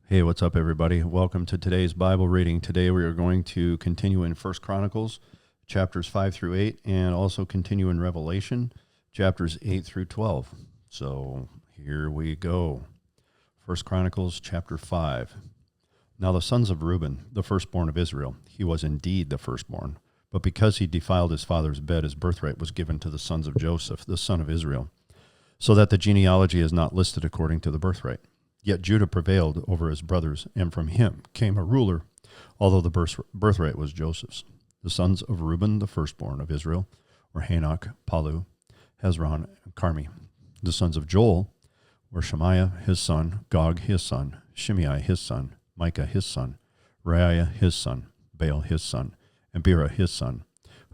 Hey, what's up, everybody? Welcome to today's Bible reading. Today we are going to continue in First Chronicles, chapters 5 through 8, and also continue in Revelation, chapters 8 through 12. So here we go. First Chronicles, chapter 5. Now the sons of Reuben, the firstborn of Israel, he was indeed the firstborn, but because he defiled his father's bed, his birthright was given to the sons of Joseph, the son of Israel, so that the genealogy is not listed according to the birthright. Yet Judah prevailed over his brothers, and from him came a ruler, although the birthright was Joseph's. The sons of Reuben, the firstborn of Israel, were Hanok, Palu, Hezron, and Carmi. The sons of Joel were Shemaiah his son, Gog his son, Shimei his son, Micah his son, Reiah his son, Baal his son, and Bera his son,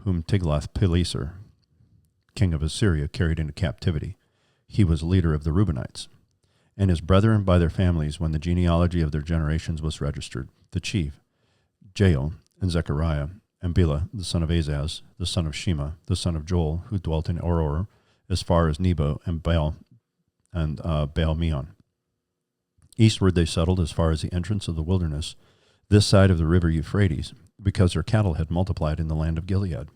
whom Tiglath-Pileser, king of Assyria, carried into captivity. He was leader of the Reubenites. And his brethren by their families, when the genealogy of their generations was registered, the chief, Jael, and Zechariah, and Bela, the son of Azaz, the son of Shema, the son of Joel, who dwelt in Auror, as far as Nebo and Baal Meon. Eastward they settled as far as the entrance of the wilderness, this side of the river Euphrates, because their cattle had multiplied in the land of Gilead.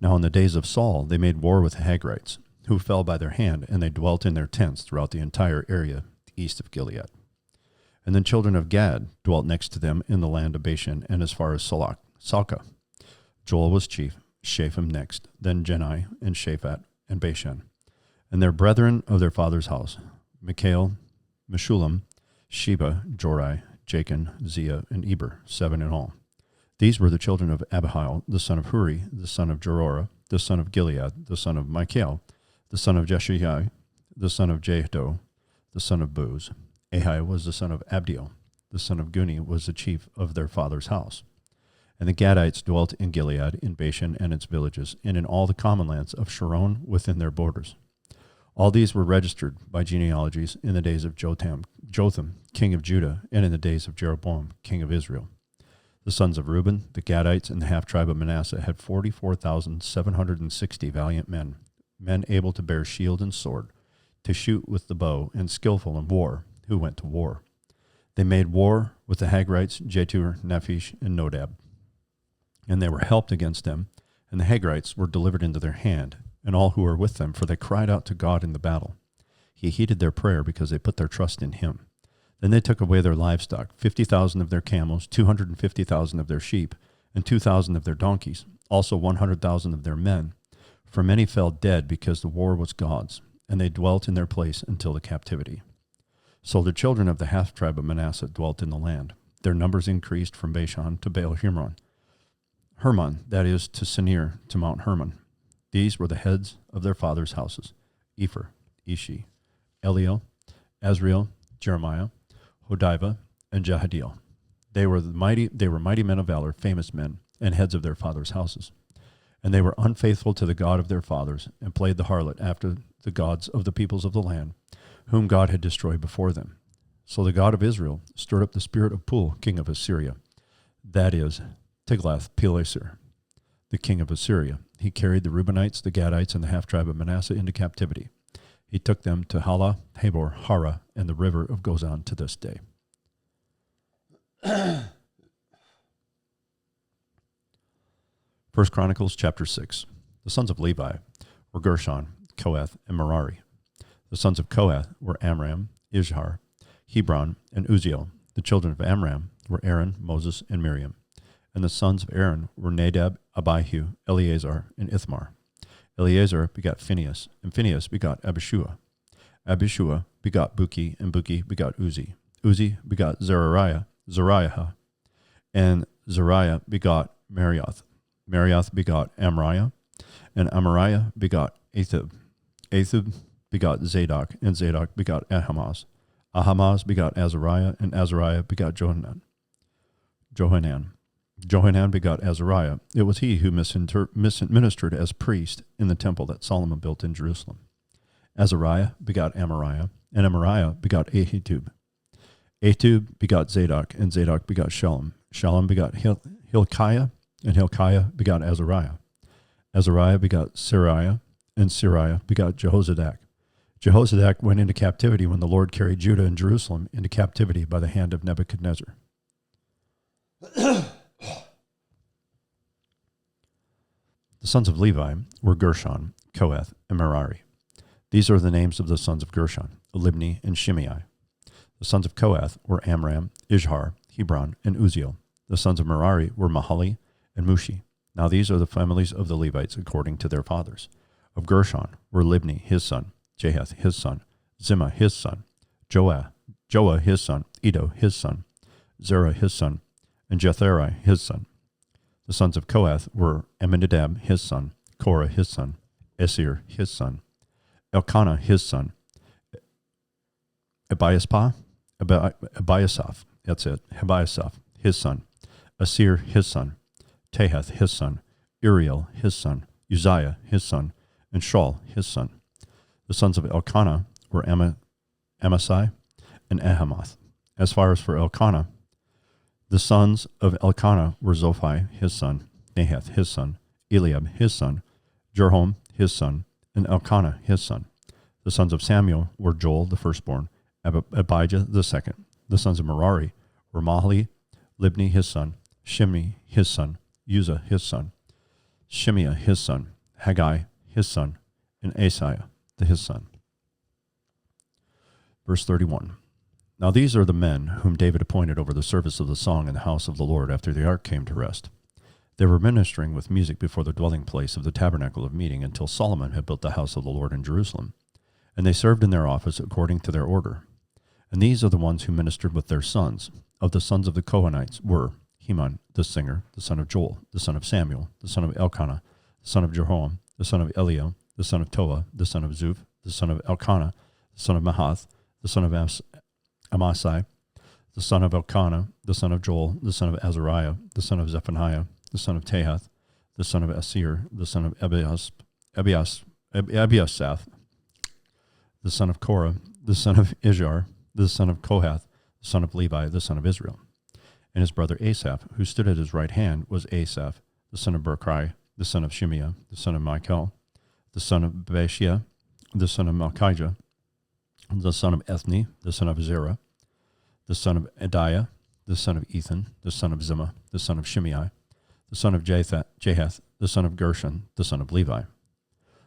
Now in the days of Saul they made war with the Hagrites, who fell by their hand, and they dwelt in their tents throughout the entire area east of Gilead. And the children of Gad dwelt next to them in the land of Bashan, and as far as Salcah. Joel was chief, Shapham next, then Jenai, and Shaphat, and Bashan. And their brethren of their father's house, Michael, Meshullam, Sheba, Jorai, Jachin, Zia, and Eber, 7 in all. These were the children of Abihail, the son of Huri, the son of Jerorah, the son of Gilead, the son of Michael, the son of Jeshai, the son of Jehdo, the son of Buz. Ahai was the son of Abdiel, the son of Guni was the chief of their father's house. And the Gadites dwelt in Gilead, in Bashan and its villages, and in all the common lands of Sharon within their borders. All these were registered by genealogies in the days of Jotham, king of Judah, and in the days of Jeroboam, king of Israel. The sons of Reuben, the Gadites, and the half-tribe of Manasseh had 44,760 valiant men able to bear shield and sword, to shoot with the bow, and skillful in war, who went to war. They made war with the Hagrites, Jetur, Nephish, and Nodab. And they were helped against them, and the Hagrites were delivered into their hand, and all who were with them, for they cried out to God in the battle. He heeded their prayer because they put their trust in him. Then they took away their livestock, 50,000 of their camels, 250,000 of their sheep, and 2,000 of their donkeys, also 100,000 of their men. For many fell dead because the war was God's, and they dwelt in their place until the captivity. So the children of the half-tribe of Manasseh dwelt in the land. Their numbers increased from Bashan to Baal-Hermon, that is, to Senir, to Mount Hermon. These were the heads of their fathers' houses: Epher, Ishi, Eliel, Azriel, Jeremiah, Hodiva, and Jahadiel. They were mighty men of valor, famous men, and heads of their fathers' houses. And they were unfaithful to the God of their fathers, and played the harlot after the gods of the peoples of the land, whom God had destroyed before them. So the God of Israel stirred up the spirit of Pul, king of Assyria, that is, Tiglath-Pileser, the king of Assyria. He carried the Reubenites, the Gadites, and the half-tribe of Manasseh into captivity. He took them to Hala, Habor, Hara, and the river of Gozan to this day. First Chronicles chapter 6. The sons of Levi were Gershon, Kohath, and Merari. The sons of Kohath were Amram, Izhar, Hebron, and Uzziel. The children of Amram were Aaron, Moses, and Miriam. And the sons of Aaron were Nadab, Abihu, Eleazar, and Ithamar. Eleazar begot Phinehas, and Phinehas begot Abishua. Abishua begot Buki, and Buki begot Uzi. Uzi begot Zariah, and Zariah begot Marioth. Marioth begot Amariah, and Amariah begot Athib. Athib begot Zadok, and Zadok begot Ahimaaz. Ahimaaz begot Azariah, and Azariah begot Johanan. Johanan begot Azariah. It was he who ministered as priest in the temple that Solomon built in Jerusalem. Azariah begot Amariah, and Amariah begot Ahitub. Ahitub begot Zadok, and Zadok begot Shallum. Shallum begot Hilkiah, and Hilkiah begot Azariah. Azariah begot Sariah, and Sariah begot Jehozadak. Jehozadak went into captivity when the Lord carried Judah and Jerusalem into captivity by the hand of Nebuchadnezzar. The sons of Levi were Gershon, Kohath, and Merari. These are the names of the sons of Gershon, Libni and Shimei. The sons of Kohath were Amram, Izhar, Hebron, and Uzziel. The sons of Merari were Mahali and Mushi. Now these are the families of the Levites according to their fathers. Of Gershon were Libni, his son, Jahath, his son, Zimmah, his son, Joah, his son, Edo, his son, Zerah, his son, and Jetheri, his son. The sons of Kohath were Amminadab, his son, Korah, his son, Esir, his son, Elkanah, his son, Ebiasaph, that's it, Ebiasaph, his son, Asir, his son, Tahath, his son, Uriel, his son, Uzziah, his son, and Shaul, his son. The sons of Elkanah were Amasai and Ahamoth. As far as for Elkanah, the sons of Elkanah were Zophai, his son, Nahath, his son, Eliab, his son, Jerhom, his son, and Elkanah, his son. The sons of Samuel were Joel, the firstborn, Abijah, the second. The sons of Merari were Mahli, Libni, his son, Shimei, his son, Uzzah, his son, Shimei, his son, Haggai, his son, and Asaiah, his son. Verse 31. Now these are the men whom David appointed over the service of the song in the house of the Lord after the ark came to rest. They were ministering with music before the dwelling place of the tabernacle of meeting until Solomon had built the house of the Lord in Jerusalem. And they served in their office according to their order. And these are the ones who ministered with their sons. Of the sons of the Kohanites were Heman, the singer, the son of Joel, the son of Samuel, the son of Elkanah, the son of Jeroham, the son of Eliel, the son of Toa, the son of Zuph, the son of Elkanah, the son of Mahath, the son of Amasai, the son of Elkanah, the son of Joel, the son of Azariah, the son of Zephaniah, the son of Tahath, the son of Asir, the son of Ebiasaph, the son of Korah, the son of Izhar, the son of Kohath, the son of Levi, the son of Israel. And his brother Asaph, who stood at his right hand, was Asaph, the son of Berchai, the son of Shimei, the son of Michael, the son of Beashia, the son of Malchijah, the son of Ethni, the son of Zerah, the son of Adiah, the son of Ethan, the son of Zimmah, the son of Shimei, the son of Jahath, the son of Gershon, the son of Levi.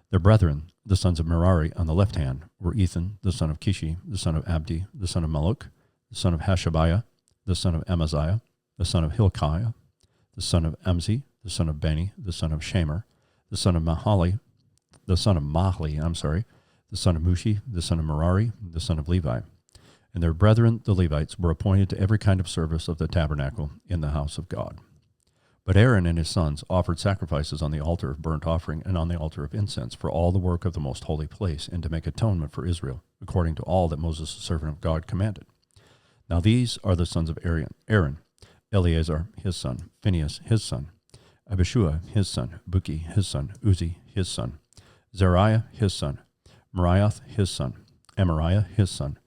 Their brethren, the sons of Merari on the left hand, were Ethan, the son of Kishi, the son of Abdi, the son of Maluk, the son of Hashabiah, the son of Amaziah, the son of Hilkiah, the son of Amzi, the son of Bani, the son of Shamer, the son of Mahli, the son of Mushi, the son of Merari, the son of Levi. And their brethren, the Levites, were appointed to every kind of service of the tabernacle in the house of God. But Aaron and his sons offered sacrifices on the altar of burnt offering and on the altar of incense for all the work of the most holy place and to make atonement for Israel, according to all that Moses, the servant of God, commanded. Now these are the sons of Aaron, Eleazar, his son, Phinehas, his son, Abishua, his son, Buki, his son, Uzi, his son, Zariah, his son, Meraioth, his son, Amariah, his son,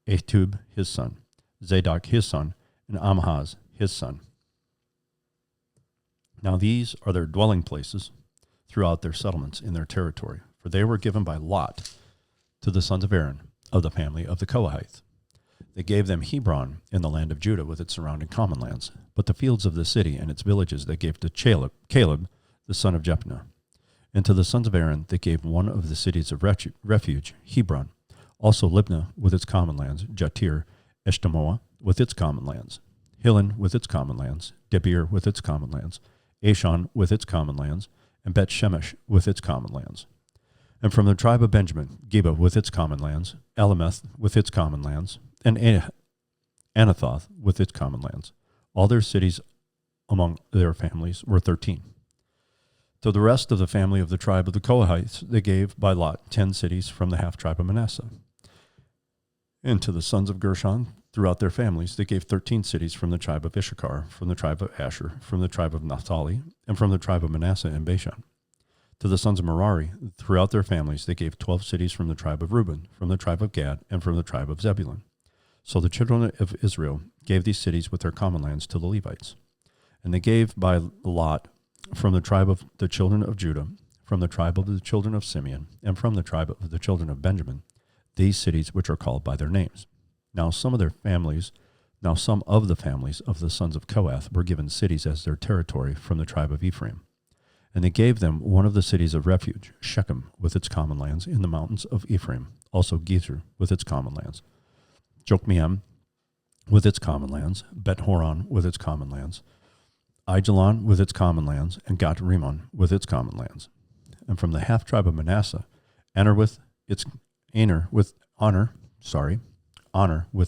Ahitub, his son, Zadok, his son, and Amahaz, his son. Now these are their dwelling places throughout their settlements in their territory, for they were given by lot to the sons of Aaron of the family of the Kohath. They gave them Hebron in the land of Judah with its surrounding common lands, but the fields of the city and its villages they gave to Caleb, the son of Jephunneh. And to the sons of Aaron they gave one of the cities of refuge, Hebron, also Libnah with its common lands, Jatir, Eshtemoa with its common lands, Hilen with its common lands, Debir with its common lands, Ashan with its common lands, and Bet Shemesh with its common lands. And from the tribe of Benjamin, Geba with its common lands, Alameth with its common lands, and Anathoth with its common lands. All their cities among their families were 13. To the rest of the family of the tribe of the Kohathites, they gave by lot 10 cities from the half-tribe of Manasseh. And to the sons of Gershon, throughout their families, they gave 13 cities from the tribe of Issachar, from the tribe of Asher, from the tribe of Naphtali, and from the tribe of Manasseh and Bashan. To the sons of Merari, throughout their families, they gave 12 cities from the tribe of Reuben, from the tribe of Gad, and from the tribe of Zebulun. So the children of Israel gave these cities with their common lands to the Levites. And they gave by lot from the tribe of the children of Judah, from the tribe of the children of Simeon, and from the tribe of the children of Benjamin, these cities which are called by their names. Now some of the families of the sons of Kohath were given cities as their territory from the tribe of Ephraim. And they gave them one of the cities of refuge, Shechem, with its common lands in the mountains of Ephraim, also Gezer with its common lands, Jokmeam with its common lands, Bet-horon with its common lands, Aijalon with its common lands, and Gat-Rimmon with its common lands. And from the half-tribe of Manasseh, Honor with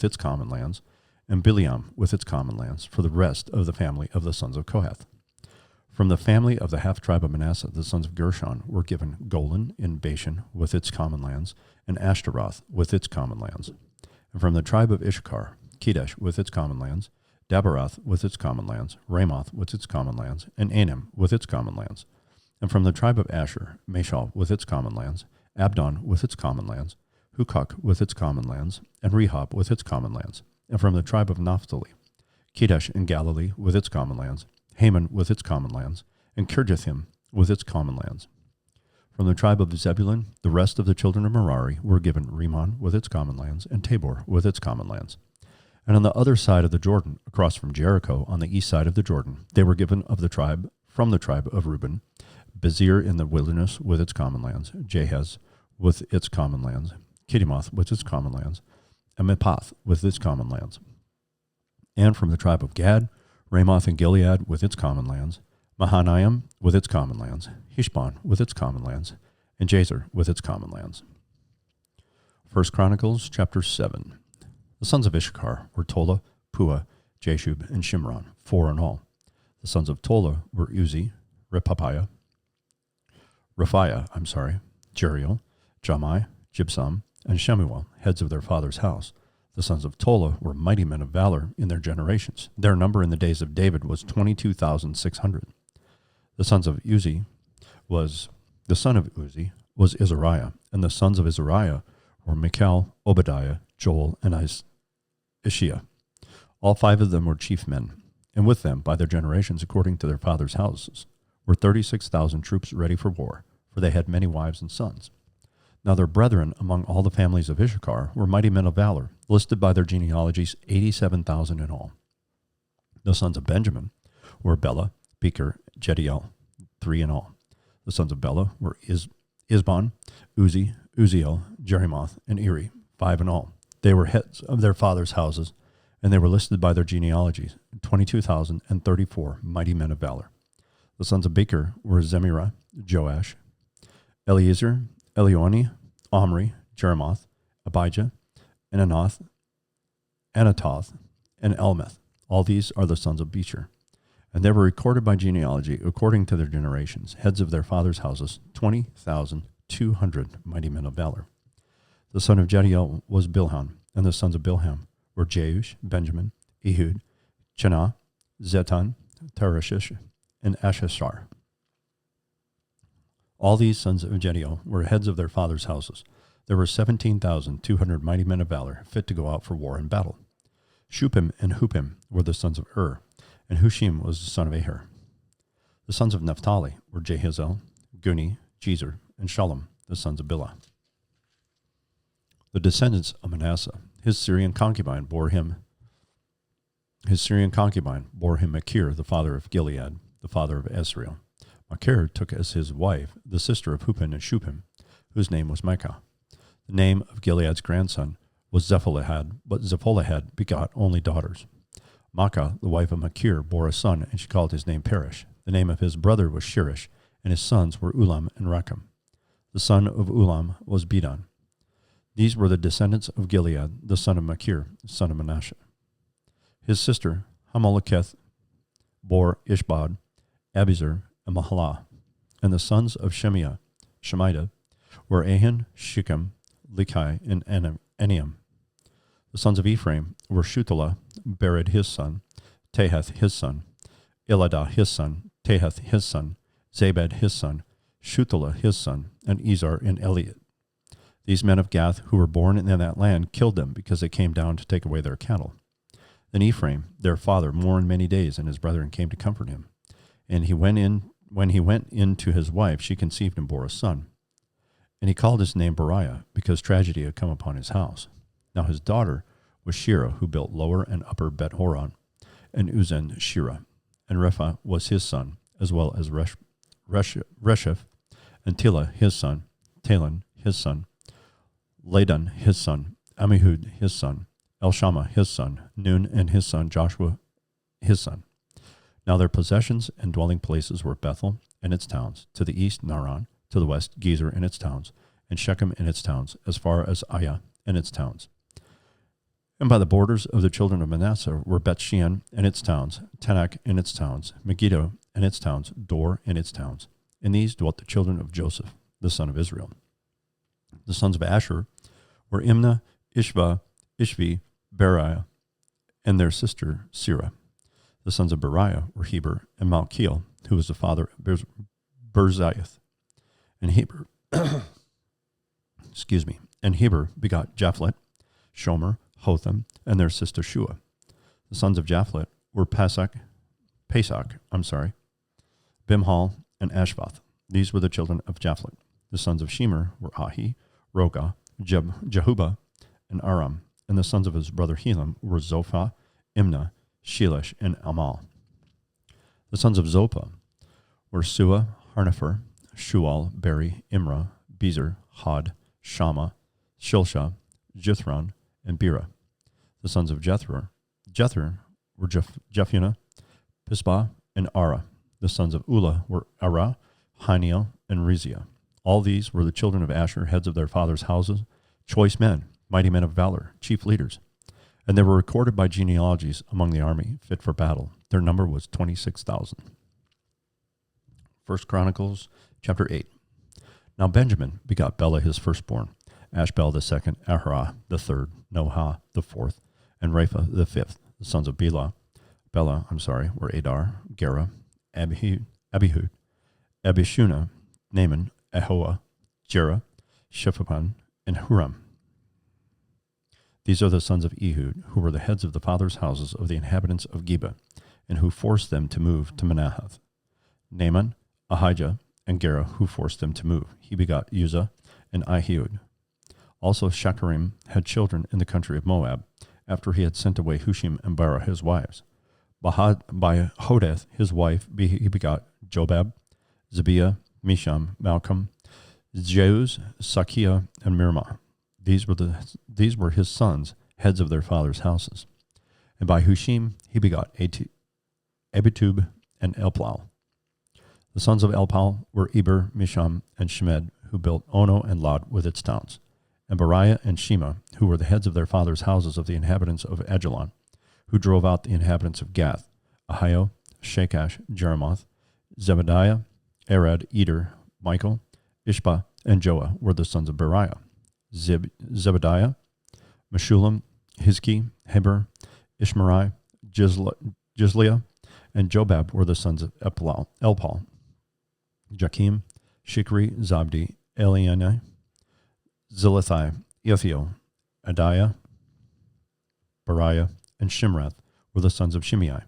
its common lands, and Bileam with its common lands, for the rest of the family of the sons of Kohath. From the family of the half-tribe of Manasseh, the sons of Gershon were given Golan in Bashan with its common lands, and Ashtaroth with its common lands. And from the tribe of Issachar, Kedesh with its common lands, Dabaroth with its common lands, Ramoth with its common lands, and Anim with its common lands. And from the tribe of Asher, Mashal with its common lands, Abdon with its common lands, Hukok with its common lands, and Rehob with its common lands. And from the tribe of Naphtali, Kedesh in Galilee with its common lands, Haman with its common lands, and Kirjathim with its common lands. From the tribe of Zebulun, the rest of the children of Merari were given Rimmon with its common lands, and Tabor with its common lands. And on the other side of the Jordan, across from Jericho, on the east side of the Jordan, they were given from the tribe of Reuben, Bezir in the wilderness with its common lands, Jahaz with its common lands, Kedemoth with its common lands, and Mephath with its common lands. And from the tribe of Gad, Ramoth and Gilead with its common lands, Mahanaim with its common lands, Heshbon with its common lands, and Jazer with its common lands. 1 Chronicles chapter 7. The sons of Issachar were Tola, Puah, Jashub, and Shimron, 4 in all. The sons of Tola were Uzi, Rephiah, Jeriel, Jamai, Jibsam, and Shemuel, heads of their father's house. The sons of Tola were mighty men of valor in their generations. Their number in the days of David was 22,600. The son of Uzi was Izariah, and the sons of Izariah were Michal, Obadiah, Joel, and Ishiah. All 5 of them were chief men, and with them, by their generations according to their father's houses, were 36,000 troops ready for war, for they had many wives and sons. Now their brethren among all the families of Issachar were mighty men of valor, listed by their genealogies, 87,000 in all. The sons of Benjamin were Bela, Becher, Jediel, 3 in all. The sons of Bela were Isbon, Uzi, Uziel, Jerimoth, and Eri, 5 in all. They were heads of their father's houses, and they were listed by their genealogies, 22,034 mighty men of valor. The sons of Becher were Zemirah, Joash, Eliezer, Elioni, Omri, Jeremoth, Abijah, and Anatoth, and Elmeth. All these are the sons of Becher. And they were recorded by genealogy according to their generations, heads of their father's houses, 20,200 mighty men of valor. The son of Jediel was Bilhan, and the sons of Bilham were Jeush, Benjamin, Ehud, Chenah, Zetan, Tarishish, and Ashashar. All these sons of Jediel were heads of their father's houses. There were 17,200 mighty men of valor, fit to go out for war and battle. Shupim and Hupim were the sons of and Hushim was the son of Aher. The sons of Naphtali were Jehazel, Guni, Jezer, and Shalom, the sons of Bilah. The descendants of Manasseh, his Syrian concubine bore him Machir, the father of Gilead, the father of Esrael. Machir took as his wife the sister of Hupim and Shupim, whose name was Micah. The name of Gilead's grandson was Zepholahad, but Zepholahad begot only daughters. Maacah, the wife of Machir, bore a son, and she called his name Perish. The name of his brother was Shirish, and his sons were Ulam and Rakem. The son of Ulam was Bedan. These were the descendants of Gilead, the son of Machir, the son of Manasseh. His sister, Hamaleketh, bore Ishbod, Abiezer, and Mahalah. And the sons of Shemida, were Ahan, Shechem, Lechi, and Eniam. The sons of Ephraim were Shutelah, Bered his son, Tahath his son, Eladah his son, Tahath his son, Zabad his son, Shutelah his son, and Ezar and Eliot. These men of Gath who were born in that land killed them because they came down to take away their cattle. Then Ephraim, their father, mourned many days, and his brethren came to comfort him. And when he went in to his wife, she conceived and bore a son. And he called his name Beriah, because tragedy had come upon his house. Now his daughter was Shira, who built Lower and Upper Bet-horon, and Uzzen Shira. And Repha was his son, as well as Resheph, and Tila his son, Talon his son, Ladan his son, Amihud his son, Elshama his son, Nun and his son, Joshua his son. Now their possessions and dwelling places were Bethel and its towns, to the east Naran, to the west Gezer and its towns, and Shechem and its towns, as far as Ayah and its towns. And by the borders of the children of Manasseh were Beth-shean and its towns, Tanakh and its towns, Megiddo and its towns, Dor and its towns. In these dwelt the children of Joseph, the son of Israel. The sons of Asher were Imnah, Ishva, Ishvi, Beriah, and their sister Sirah. The sons of Beriah were Heber and Malchiel, who was the father of Berziah. And Heber, and Heber begot Japhlet, Shomer, Hotham, and their sister Shua. The sons of Japhlet were Pesach, Bimhal, and Ashvath. These were the children of Japhlet. The sons of Shemer were Ahi, Roga, Jehuba, and Aram. And the sons of his brother Helam were Zophah, Imnah, Shelesh, and Amal. The sons of Zophah were Sua, Harnepher, Shual, Beri, Imrah, Bezer, Had, Shammah, Shilsha, Jithron, and Bera. The sons of Jether were Jephunneh, Pisbah, and Ara. The sons of Ulah were Ara, Haniel, and Rizia. All these were the children of Asher, heads of their fathers' houses, choice men, mighty men of valor, chief leaders. And they were recorded by genealogies among the army, fit for battle. Their number was 26,000. 1 Chronicles chapter 8. Now Benjamin begot Bela his firstborn, Ashbel the second, Ahara the third, Noha the fourth, and Rapha the fifth. The sons of Bela were Adar, Gera, Abihud, Abishuna, Naaman, Ahoa, Jera, Shephapan, and Huram. These are the sons of Ehud, who were the heads of the fathers' houses of the inhabitants of Geba, and who forced them to move to Manahath. Naaman, Ahijah, and Gera, who forced them to move. He begot Uzzah and Ahihud. Also Shecharim had children in the country of Moab, after he had sent away Hushim and Bara his wives. By Hodeth his wife he begot Jobab, Zebiah, Misham, Malcolm, Jeuz, Sakiah, and Mirmah. These were his sons, heads of their fathers' houses. And by Hushim he begot Abitub and Elpal. The sons of Elpal were Eber, Misham, and Shemed, who built Ono and Lod with its towns. And Beriah and Shema, who were the heads of their fathers' houses of the inhabitants of Ajalon, who drove out the inhabitants of Gath, Ahio, Shekash, Jeremoth, Zebediah, Arad, Eder, Michael, Ishba, and Joah were the sons of Beriah. Zebediah, Meshulam, Hizki, Heber, Ishmerai, Jizliah, and Jobab were the sons of Elpal. Jakim, Shikri, Zabdi, Elianai, Zilithai, Ithio, Adiah, Beriah, and Shimrath were the sons of Shimei.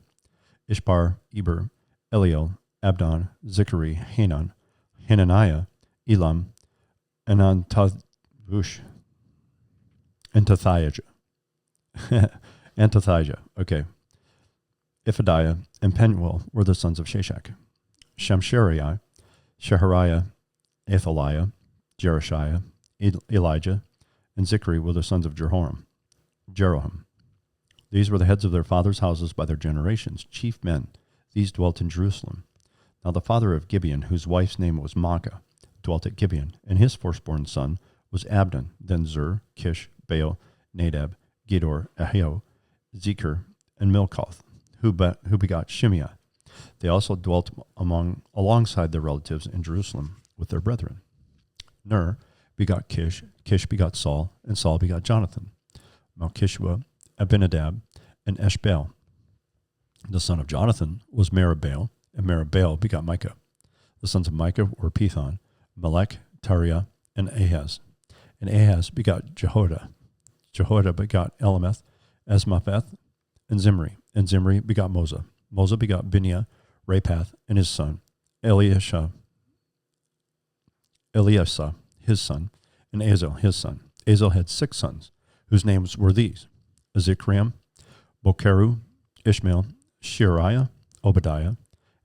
Ishbar, Eber, Eliel, Abdon, Zechari, Hanan, Hananiah, Elam, and Anthothijah. Okay. Iphadiah and Penuel were the sons of Sheshach. Shamshariah, Shehariah, Athaliah, Jereshiah, Elijah, and Zechari were the sons of Jeroham. These were the heads of their fathers' houses by their generations, chief men. These dwelt in Jerusalem. Now the father of Gibeon, whose wife's name was Maacah, dwelt at Gibeon, and his firstborn son was Abdon, then Zur, Kish, Baal, Nadab, Gedor, Ahio, Zecher, and Milcoth, who begot Shimei. They also dwelt alongside their relatives in Jerusalem with their brethren. Ner begot Kish, Kish begot Saul, and Saul begot Jonathan, Malchishua, Abinadab, and Eshbaal. The son of Jonathan was Meribbaal, and Meribbaal begot Micah. The sons of Micah were Pithon, Melech, Tariah, and Ahaz. And Ahaz begot Jehoiada. Jehoiada begot Elameth, Asmapheth, and Zimri. And Zimri begot Moza. Moza begot Biniah, Rapath, and his son, Eliasah, his son, and Azel, his son. Azel had 6 sons, whose names were these: Azikram, Bokeru, Ishmael, Sheariah, Obadiah,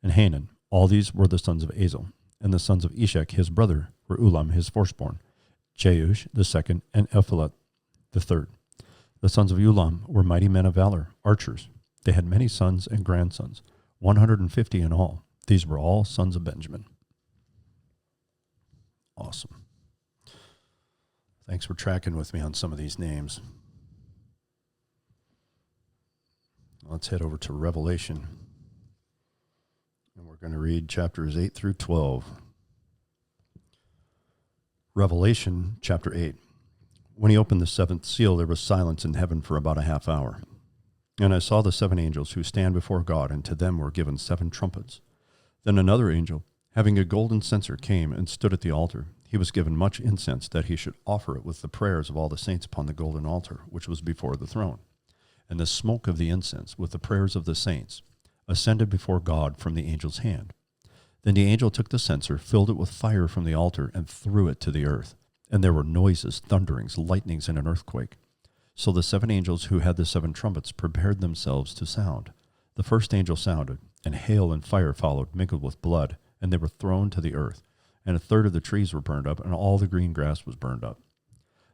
and Hanan. All these were the sons of Azel. And the sons of Eshek, his brother, were Ulam, his firstborn, Jeush, the second, and Elphalet, the third. The sons of Ulam were mighty men of valor, archers. They had many sons and grandsons, 150 in all. These were all sons of Benjamin. Awesome. Thanks for tracking with me on some of these names. Let's head over to Revelation. And we're going to read chapters 8 through 12. Revelation chapter 8. When he opened the 7th seal, there was silence in heaven for about a half hour. And I saw the 7 angels who stand before God, and to them were given 7 trumpets. Then another angel, having a golden censer, came and stood at the altar. He was given much incense, that he should offer it with the prayers of all the saints upon the golden altar, which was before the throne. And the smoke of the incense, with the prayers of the saints, ascended before God from the angel's hand. Then the angel took the censer, filled it with fire from the altar, and threw it to the earth. And there were noises, thunderings, lightnings, and an earthquake. So the 7 angels who had the 7 trumpets prepared themselves to sound. The first angel sounded, and hail and fire followed, mingled with blood, and they were thrown to the earth. And a third of the trees were burned up, and all the green grass was burned up.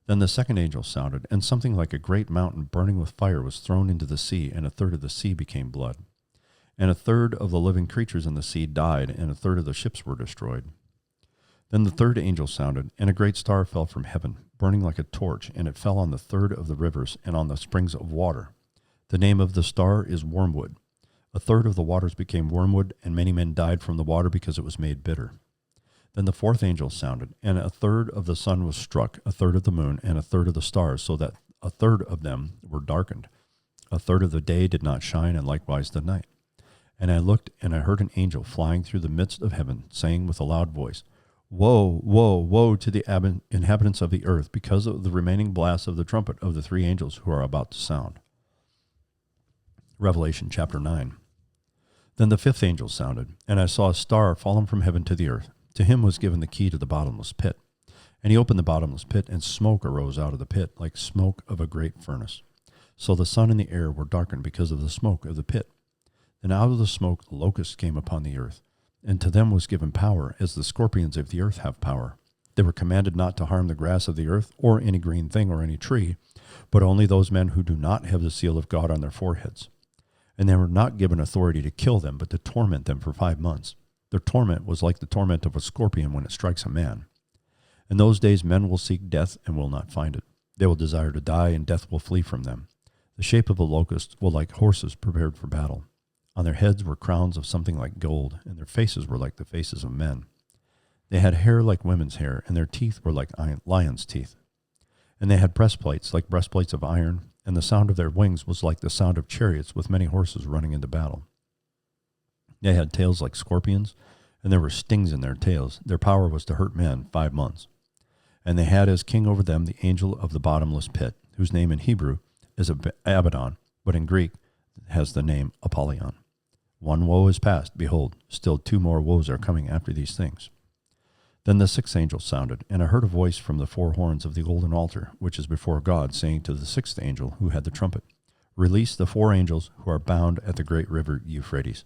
Then the second angel sounded, and something like a great mountain burning with fire was thrown into the sea, and a third of the sea became blood. And a third of the living creatures in the sea died, and a third of the ships were destroyed. Then the third angel sounded, and a great star fell from heaven, burning like a torch, and it fell on the third of the rivers and on the springs of water. The name of the star is Wormwood. A third of the waters became wormwood, and many men died from the water because it was made bitter. Then the fourth angel sounded, and a third of the sun was struck, a third of the moon, and a third of the stars, so that a third of them were darkened. A third of the day did not shine, and likewise the night. And I looked, and I heard an angel flying through the midst of heaven, saying with a loud voice, Woe, woe, woe to the inhabitants of the earth, because of the remaining blasts of the trumpet of the 3 angels who are about to sound. Revelation chapter 9. Then the 5th angel sounded, and I saw a star fallen from heaven to the earth. To him was given the key to the bottomless pit. And he opened the bottomless pit, and smoke arose out of the pit, like smoke of a great furnace. So the sun and the air were darkened because of the smoke of the pit. Then out of the smoke locusts came upon the earth, and to them was given power, as the scorpions of the earth have power. They were commanded not to harm the grass of the earth, or any green thing, or any tree, but only those men who do not have the seal of God on their foreheads. And they were not given authority to kill them, but to torment them for 5 months. Their torment was like the torment of a scorpion when it strikes a man. In those days men will seek death and will not find it. They will desire to die, and death will flee from them. The shape of a locust will like horses prepared for battle. On their heads were crowns of something like gold, and their faces were like the faces of men. They had hair like women's hair, and their teeth were like lions' teeth. And they had breastplates like breastplates of iron, and the sound of their wings was like the sound of chariots with many horses running into battle. They had tails like scorpions, and there were stings in their tails. Their power was to hurt men 5 months. And they had as king over them the angel of the bottomless pit, whose name in Hebrew is Abaddon, but in Greek has the name Apollyon. 1 woe is past, behold, still 2 more woes are coming after these things. Then the 6th angel sounded, and I heard a voice from the 4 horns of the golden altar, which is before God, saying to the 6th angel who had the trumpet, Release the 4 angels who are bound at the great river Euphrates.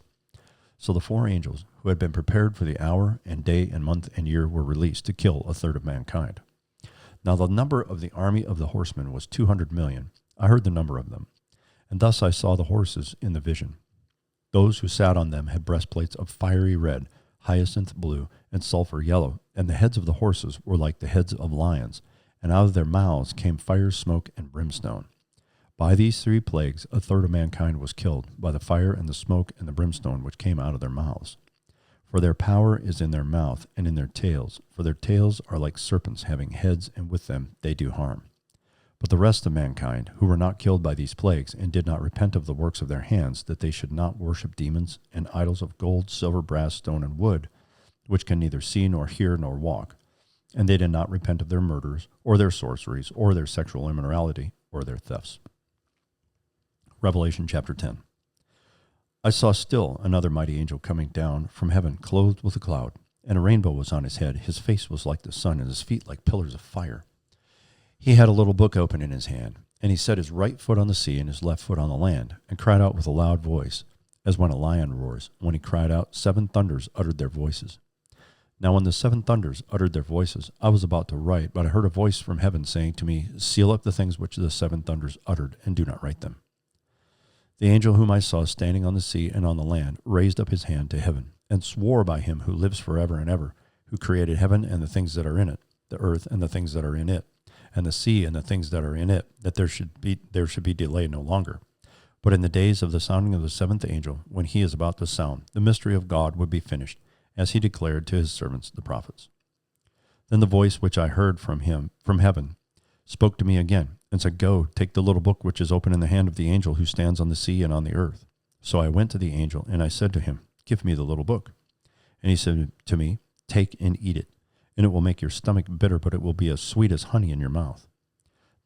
So the 4 angels who had been prepared for the hour and day and month and year were released to kill a third of mankind. Now the number of the army of the horsemen was 200 million. I heard the number of them. And thus I saw the horses in the vision. Those who sat on them had breastplates of fiery red, hyacinth blue, and sulfur yellow, and the heads of the horses were like the heads of lions, and out of their mouths came fire, smoke, and brimstone. By these 3 plagues a third of mankind was killed, by the fire and the smoke and the brimstone which came out of their mouths. For their power is in their mouth and in their tails, for their tails are like serpents having heads, and with them they do harm. But the rest of mankind, who were not killed by these plagues, and did not repent of the works of their hands, that they should not worship demons and idols of gold, silver, brass, stone, and wood, which can neither see nor hear nor walk, and they did not repent of their murders, or their sorceries, or their sexual immorality, or their thefts. Revelation chapter 10. I saw still another mighty angel coming down from heaven, clothed with a cloud, and a rainbow was on his head. His face was like the sun, and his feet like pillars of fire. He had a little book open in his hand, and he set his right foot on the sea and his left foot on the land, and cried out with a loud voice, as when a lion roars. When he cried out, 7 thunders uttered their voices. Now when the 7 thunders uttered their voices, I was about to write, but I heard a voice from heaven saying to me, Seal up the things which the 7 thunders uttered, and do not write them. The angel whom I saw standing on the sea and on the land raised up his hand to heaven, and swore by him who lives forever and ever, who created heaven and the things that are in it, the earth and the things that are in it, and the sea and the things that are in it, that there should be delay no longer. But in the days of the sounding of the 7th angel, when he is about to sound, the mystery of God would be finished, as he declared to his servants the prophets. Then the voice which I heard from heaven spoke to me again, and said, Go, take the little book which is open in the hand of the angel who stands on the sea and on the earth. So I went to the angel, and I said to him, Give me the little book. And he said to me, Take and eat it, and it will make your stomach bitter, but it will be as sweet as honey in your mouth.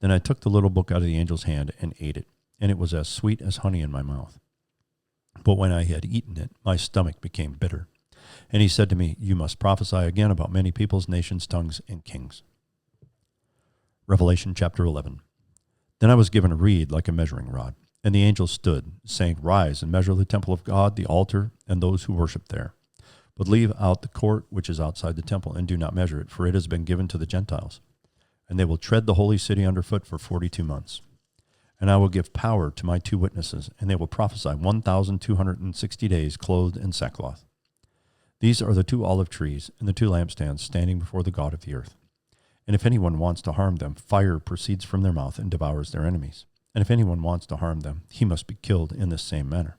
Then I took the little book out of the angel's hand and ate it, and it was as sweet as honey in my mouth. But when I had eaten it, my stomach became bitter. And he said to me, You must prophesy again about many peoples, nations, tongues, and kings. Revelation chapter 11. Then I was given a reed like a measuring rod, and the angel stood, saying, Rise and measure the temple of God, the altar, and those who worship there. But leave out the court which is outside the temple, and do not measure it, for it has been given to the Gentiles. And they will tread the holy city underfoot for 42 months. And I will give power to my 2 witnesses, and they will prophesy 1,260 days, clothed in sackcloth. These are the 2 olive trees and the 2 lampstands standing before the God of the earth. And if anyone wants to harm them, fire proceeds from their mouth and devours their enemies. And if anyone wants to harm them, he must be killed in this same manner.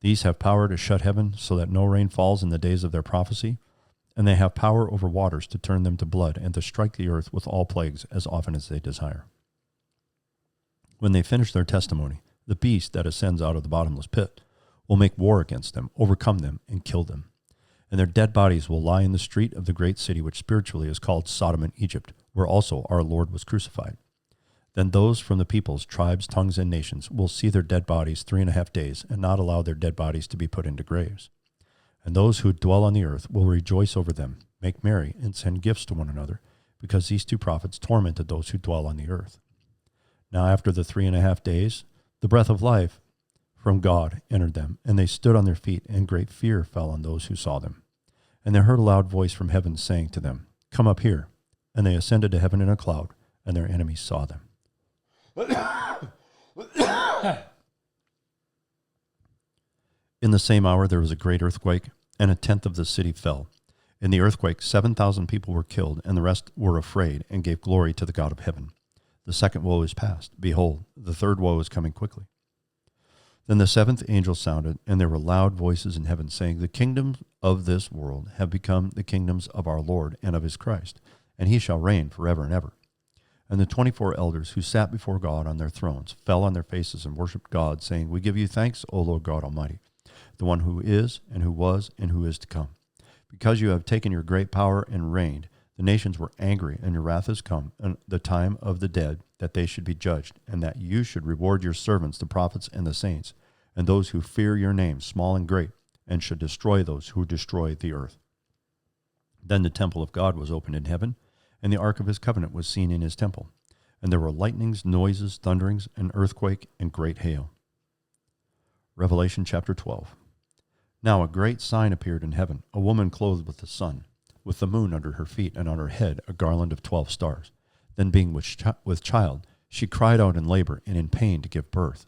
These have power to shut heaven so that no rain falls in the days of their prophecy, and they have power over waters to turn them to blood and to strike the earth with all plagues as often as they desire. When they finish their testimony, the beast that ascends out of the bottomless pit will make war against them, overcome them, and kill them. And their dead bodies will lie in the street of the great city, which spiritually is called Sodom and Egypt, where also our Lord was crucified. Then those from the peoples, tribes, tongues, and nations will see their dead bodies 3.5 days, and not allow their dead bodies to be put into graves. And those who dwell on the earth will rejoice over them, make merry, and send gifts to one another, because these 2 prophets tormented those who dwell on the earth. Now after the 3.5 days, the breath of life from God entered them, and they stood on their feet, and great fear fell on those who saw them. And they heard a loud voice from heaven saying to them, Come up here. And they ascended to heaven in a cloud, and their enemies saw them. In the same hour there was a great earthquake, and 1/10 of the city fell. In the earthquake 7,000 people were killed, and the rest were afraid, and gave glory to the God of heaven. The second woe is past. Behold, the third woe is coming quickly. Then the 7th angel sounded, and there were loud voices in heaven, saying, The kingdoms of this world have become the kingdoms of our Lord and of his Christ, and he shall reign forever and ever. And the 24 elders who sat before God on their thrones fell on their faces and worshipped God, saying, We give you thanks, O Lord God Almighty, the one who is, and who was, and who is to come. Because you have taken your great power and reigned, the nations were angry, and your wrath is come, and the time of the dead, that they should be judged, and that you should reward your servants, the prophets and the saints, and those who fear your name, small and great, and should destroy those who destroy the earth. Then the temple of God was opened in heaven, and the ark of his covenant was seen in his temple. And there were lightnings, noises, thunderings, an earthquake, and great hail. Revelation chapter 12. Now a great sign appeared in heaven, a woman clothed with the sun, with the moon under her feet, and on her head a garland of 12 stars. Then being with child, she cried out in labor and in pain to give birth.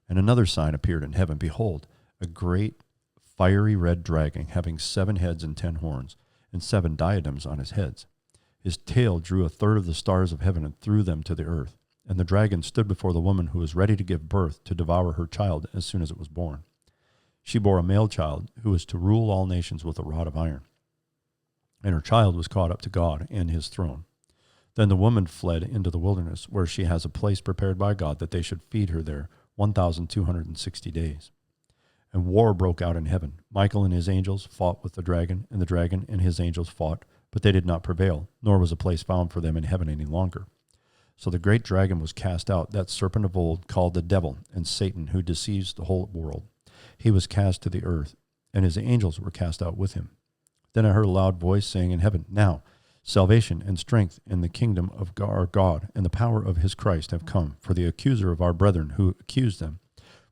And another sign appeared in heaven. Behold, a great fiery red dragon, having 7 heads and 10 horns, and 7 diadems on his heads. His tail drew 1/3 of the stars of heaven and threw them to the earth. And the dragon stood before the woman who was ready to give birth to devour her child as soon as it was born. She bore a male child who was to rule all nations with a rod of iron. And her child was caught up to God and his throne. Then the woman fled into the wilderness, where she has a place prepared by God that they should feed her there 1,260 days. And war broke out in heaven. Michael and his angels fought with the dragon and his angels fought, but they did not prevail, nor was a place found for them in heaven any longer. So the great dragon was cast out, that serpent of old, called the devil and Satan, who deceives the whole world. He was cast to the earth, and his angels were cast out with him. Then I heard a loud voice saying in heaven, "Now salvation and strength in the kingdom of our God and the power of his Christ have come, for the accuser of our brethren who accused them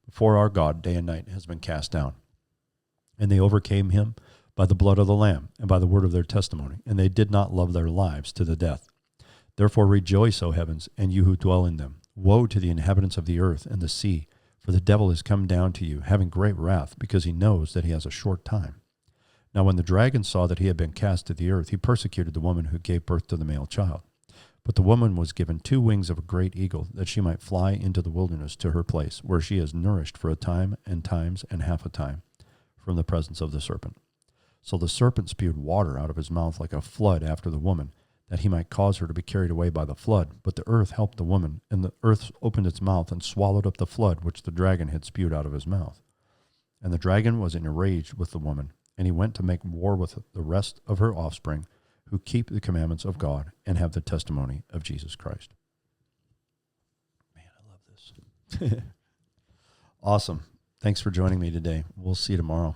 before our God day and night has been cast down. And they overcame him by the blood of the Lamb and by the word of their testimony, and they did not love their lives to the death. Therefore rejoice, O heavens, and you who dwell in them. Woe to the inhabitants of the earth and the sea, for the devil is come down to you, having great wrath, because he knows that he has a short time. Now when the dragon saw that he had been cast to the earth, he persecuted the woman who gave birth to the male child. But the woman was given 2 wings of a great eagle, that she might fly into the wilderness to her place, where she is nourished for a time and times and half a time from the presence of the serpent. So the serpent spewed water out of his mouth like a flood after the woman, that he might cause her to be carried away by the flood. But the earth helped the woman, and the earth opened its mouth and swallowed up the flood which the dragon had spewed out of his mouth. And the dragon was enraged with the woman, and he went to make war with the rest of her offspring, who keep the commandments of God and have the testimony of Jesus Christ. Man, I love this. Awesome. Thanks for joining me today. We'll see you tomorrow.